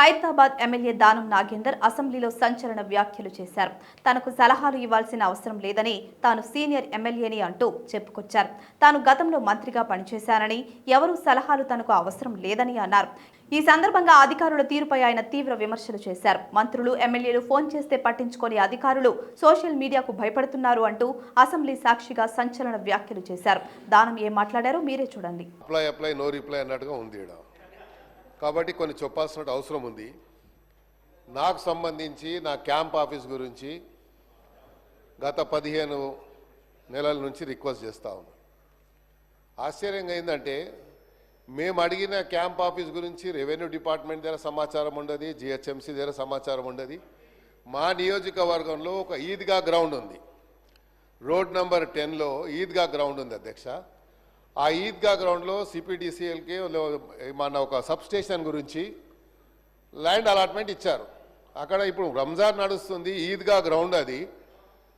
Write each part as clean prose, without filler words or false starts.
Khairatabad MLA Danam Nagender అసెంబ్లీలో సంచలన వ్యాఖ్యలు చేశారు. తనకు సలహాలు ఇవ్వాల్సిన అవసరం లేదని, తాను సీనియర్ ఎమ్మెల్యేని అంటూ చెప్పుకొచ్చారు. తాను గతంలో మంత్రిగా పనిచేశానని, ఎవరూ సలహాలు తనకు అవసరం లేదని అన్నారు. ఈ సందర్భంగా అధికారుల తీరుపై ఆయన తీవ్ర విమర్శలు చేశారు. మంత్రులు, ఎమ్మెల్యేలు ఫోన్ చేస్తే పట్టించుకొని అధికారులు సోషల్ మీడియాకు భయపడుతున్నారు అంటూ అసెంబ్లీ సాక్షిగా సంచలన వ్యాఖ్యలు చేశారు. దానం ఏం మాట్లాడారో మీరే చూడండి. అప్లై నో రిప్లై అన్నట్టుగా ఉంది. కాబట్టి కొన్ని చెప్పాల్సిన అవసరం ఉంది. నాకు సంబంధించి నా క్యాంప్ ఆఫీస్ గురించి గత 15 నెలల నుంచి రిక్వెస్ట్ చేస్తూ ఉన్నాను. ఆశ్చర్యంగా ఏంటంటే, మేము అడిగిన క్యాంప్ ఆఫీస్ గురించి రెవెన్యూ డిపార్ట్మెంట్ దగ్గర సమాచారం ఉండదు, జిహెచ్ఎంసీ దగ్గర సమాచారం ఉండదు. మా నియోజకవర్గంలో ఒక ఈద్గా గ్రౌండ్ ఉంది, రోడ్ నెంబర్ 10లో ఈద్గా గ్రౌండ్ ఉంది అధ్యక్ష. ఆ ఈద్గా గ్రౌండ్లో సిపిడిసిఎల్కి మన ఒక సబ్ స్టేషన్ గురించి ల్యాండ్ అలాట్మెంట్ ఇచ్చారు. అక్కడ ఇప్పుడు రంజాన్ నడుస్తుంది, ఈద్గా గ్రౌండ్ అది.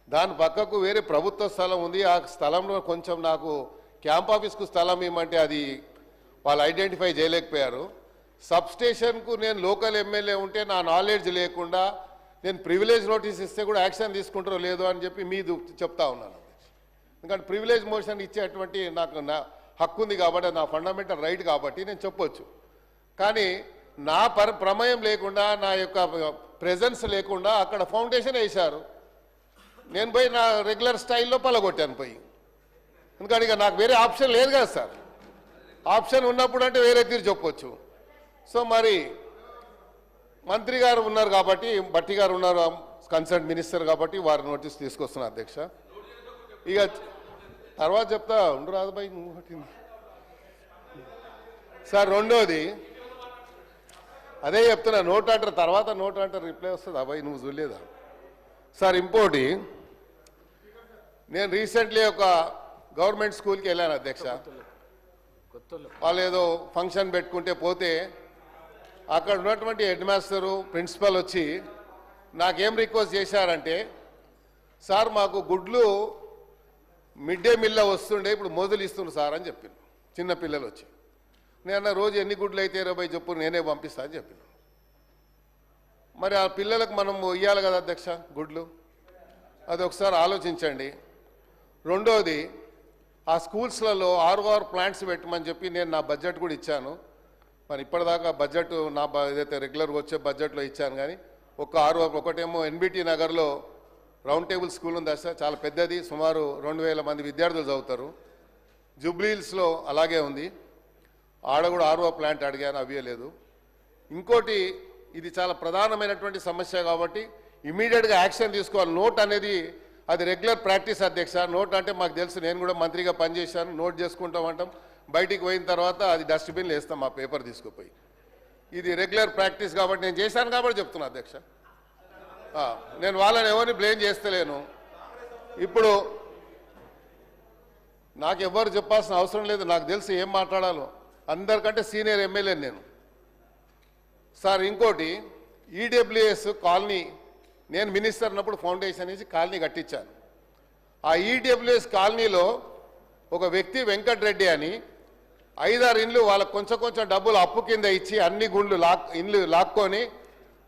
దాని పక్కకు వేరే ప్రభుత్వ స్థలం ఉంది. ఆ స్థలంలో కొంచెం నాకు క్యాంప్ ఆఫీస్కు స్థలం ఇవ్వమంటే అది వాళ్ళు ఐడెంటిఫై చేయలేకపోయారు. సబ్ స్టేషన్కు నేను లోకల్ ఎమ్మెల్యే ఉంటే నా నాలెడ్జ్ లేకుండా నేను ప్రివిలేజ్ నోటీస్ ఇస్తే కూడా యాక్షన్ తీసుకుంటారో లేదో అని చెప్పి మీది చెప్తా ఉన్నాను. ఎందుకంటే ప్రివిలేజ్ మోషన్ ఇచ్చేటువంటి నాకు నా హక్కు ఉంది కాబట్టి, నా ఫండమెంటల్ రైట్ కాబట్టి నేను చెప్పొచ్చు. కానీ నా ప్రమేయం లేకుండా, నా యొక్క ప్రెజెన్స్ లేకుండా అక్కడ ఫౌండేషన్ వేశారు. నేను పోయి నా రెగ్యులర్ స్టైల్లో పలగొట్టాను పోయి. ఎందుకంటే ఇక నాకు వేరే ఆప్షన్ లేదు కదా సార్. ఆప్షన్ ఉన్నప్పుడు అంటే వేరే తీరు చెప్పొచ్చు. సో మరి మంత్రి గారు ఉన్నారు కాబట్టి, భట్టి గారు ఉన్నారు కన్సర్న్ మినిస్టర్ కాబట్టి వారి నోటీస్ తీసుకొస్తున్నారు అధ్యక్ష. ఇక తర్వాత చెప్తా ఉండు రాజుబాయి నువ్వు పట్టింది సార్. రెండోది అదే చెప్తున్నా, నోట్ అంటారు తర్వాత నోట్ అంటారు రిప్లై వస్తుంది. అబ్బాయి నువ్వు చూడలేదా సార్? ఇంకోటి, నేను రీసెంట్లీ ఒక గవర్నమెంట్ స్కూల్కి వెళ్ళాను అధ్యక్ష. వాళ్ళు ఏదో ఫంక్షన్ పెట్టుకుంటే పోతే అక్కడ ఉన్నటువంటి హెడ్ మాస్టరు, ప్రిన్సిపల్ వచ్చి నాకేం రిక్వెస్ట్ చేశారంటే, సార్ మాకు గుడ్లు మిడ్ డే మీల్లో వస్తుండే, ఇప్పుడు మొదలు ఇస్తుండ్రు సార్ అని చెప్పిండు. చిన్న పిల్లలు వచ్చి నేను రోజు ఎన్ని గుడ్లు అయితే 20 చెప్పు నేనే పంపిస్తా అని చెప్పిన. మరి ఆ పిల్లలకు మనం ఇవ్వాలి కదా అధ్యక్ష గుడ్లు, అది ఒకసారి ఆలోచించండి. రెండోది, ఆ స్కూల్స్లలో ROR ప్లాంట్స్ పెట్టమని చెప్పి నేను నా బడ్జెట్ కూడా ఇచ్చాను. మరి ఇప్పటిదాకా బడ్జెట్ నా ఏదైతే రెగ్యులర్గా వచ్చే బడ్జెట్లో ఇచ్చాను. కానీ ఒక ROR, ఒకటేమో ఎన్బిటి నగర్లో రౌండ్ టేబుల్ స్కూల్ ఉంది సార్, చాలా పెద్దది, సుమారు 2000 మంది విద్యార్థులు చదువుతారు. జూబ్లీహిల్స్లో అలాగే ఉంది, ఆడ కూడా ROR ప్లాంట్ అడిగాను, అవ్వలేదు. ఇంకోటి, ఇది చాలా ప్రధానమైనటువంటి సమస్య కాబట్టి ఇమీడియట్గా యాక్షన్ తీసుకోవాలి. నోట్ అనేది అది రెగ్యులర్ ప్రాక్టీస్ అధ్యక్ష. నోట్ అంటే మాకు తెలుసు, నేను కూడా మంత్రిగా పనిచేశాను. నోట్ చేసుకుంటామంటాం, బయటికి పోయిన తర్వాత అది డస్ట్బిన్లో వేస్తాం ఆ పేపర్ తీసుకుపోయి. ఇది రెగ్యులర్ ప్రాక్టీస్ కాబట్టి నేను చేశాను కాబట్టి చెప్తున్నా అధ్యక్ష. నేను వాళ్ళని ఎవరిని బ్లేమ్ చేస్తలేను. ఇప్పుడు నాకు ఎవరు చెప్పాల్సిన అవసరం లేదు, నాకు తెలుసు ఏం మాట్లాడాలో. అందరికంటే సీనియర్ ఎమ్మెల్యే నేను సార్. ఇంకోటి, ఈడబ్ల్యూఎస్ కాలనీ, నేను మినిస్టర్ ఉన్నప్పుడు ఫౌండేషన్ వేసి కాలనీ కట్టించాను. ఆ ఈడబ్ల్యూఎస్ కాలనీలో ఒక వ్యక్తి వెంకటరెడ్డి అని 5-6 ఇండ్లు వాళ్ళకు కొంచెం డబ్బులు అప్పు కింద ఇచ్చి అన్ని ఇండ్లు లాక్కొని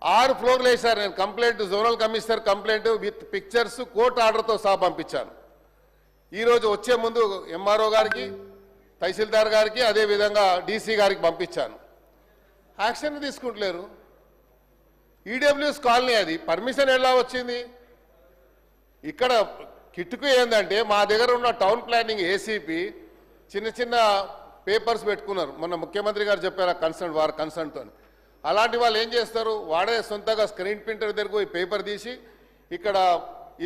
6 ఫ్లోర్లు వేశారు. నేను complaint, zonal commissioner complaint with pictures, court ఆర్డర్తో సహా పంపించాను. ఈరోజు వచ్చే ముందు MRO గారికి, తహసీల్దార్ గారికి, అదేవిధంగా DC గారికి పంపించాను. యాక్షన్ తీసుకుంటలేరు. ఈడబ్ల్యూఎస్ కాలనీ అది, పర్మిషన్ ఎలా వచ్చింది? ఇక్కడ కిట్టుకు ఏంటంటే, మా దగ్గర ఉన్న టౌన్ ప్లానింగ్ ఏసీపీ చిన్న పేపర్స్ పెట్టుకున్నారు. మొన్న ముఖ్యమంత్రి గారు చెప్పారు వారి కన్సర్న్తో. అలాంటి వాళ్ళు ఏం చేస్తారు, వాడే సొంతగా స్క్రీన్ ప్రింటర్ దగ్గరకు పోయి పేపర్ తీసి ఇక్కడ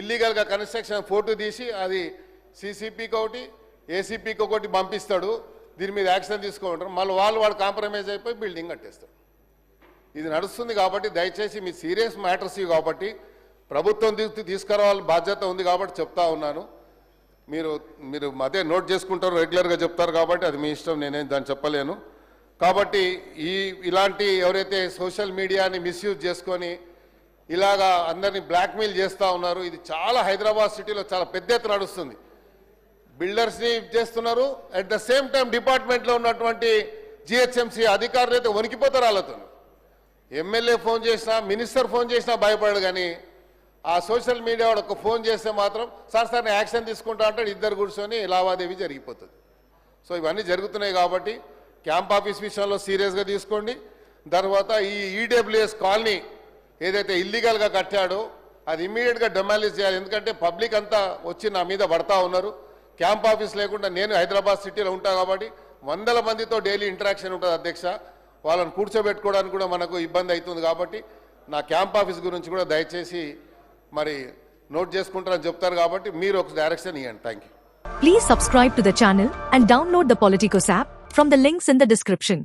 ఇల్లీగల్గా కన్స్ట్రక్షన్ ఫోటో తీసి అది CCPకి ఒకటి, ACPకి ఒకటి పంపిస్తాడు. దీని మీద యాక్షన్ తీసుకుంటారు. మళ్ళీ వాడు కాంప్రమైజ్ అయిపోయి బిల్డింగ్ కట్టేస్తాడు. ఇది నడుస్తుంది కాబట్టి దయచేసి మీ సీరియస్ మ్యాటర్స్ ఇవి కాబట్టి ప్రభుత్వం తీసుకురావాలి బాధ్యత ఉంది కాబట్టి చెప్తా ఉన్నాను. మీరు అదే నోట్ చేసుకుంటారు, రెగ్యులర్గా చెప్తారు కాబట్టి అది మీ ఇష్టం, నేనేం దాన్ని చెప్పలేను. కాబట్టి ఇలాంటి ఎవరైతే సోషల్ మీడియాని మిస్యూజ్ చేసుకొని ఇలాగా అందరినీ బ్లాక్మెయిల్ చేస్తూ ఉన్నారు, ఇది చాలా హైదరాబాద్ సిటీలో చాలా పెద్ద ఎత్తున నడుస్తుంది. బిల్డర్స్ని చేస్తున్నారు, అట్ ద సేమ్ టైం డిపార్ట్మెంట్లో ఉన్నటువంటి GHMC అధికారులు అయితే వణికిపోతారు వాళ్ళతో. ఎమ్మెల్యే ఫోన్ చేసినా మినిస్టర్ ఫోన్ చేసినా భయపడడు, కానీ ఆ సోషల్ మీడియా వాడు ఒక ఫోన్ చేస్తే మాత్రం సార్ నేను యాక్షన్ తీసుకుంటా అంటాడు, ఇద్దరు కూర్చొని లావాదేవీ జరిగిపోతుంది. సో ఇవన్నీ జరుగుతున్నాయి కాబట్టి క్యాంప్ ఆఫీస్ విషయంలో సీరియస్గా తీసుకోండి. తర్వాత ఈ ఈడబ్ల్యూఎస్ కాలనీ ఏదైతే ఇల్లీగల్గా కట్టాడో అది ఇమ్మీడియట్గా డెమాలిష్ చేయాలి. ఎందుకంటే పబ్లిక్ అంతా వచ్చి నా మీద పడతా ఉన్నారు. క్యాంప్ ఆఫీస్ లేకుండా నేను హైదరాబాద్ సిటీలో ఉంటా కాబట్టి వందల మందితో డైలీ ఇంటరాక్షన్ ఉంటుంది అధ్యక్ష. వాళ్ళని కూర్చోబెట్టుకోవడానికి కూడా మనకు ఇబ్బంది అవుతుంది. కాబట్టి నా క్యాంప్ ఆఫీస్ గురించి కూడా దయచేసి మరి నోట్ చేసుకుంటారని చెప్తారు, కాబట్టి మీరు ఒక డైరెక్షన్ ఇవ్వండి. Thank you. Please subscribe to the channel and download the Politicos app from the links in the description.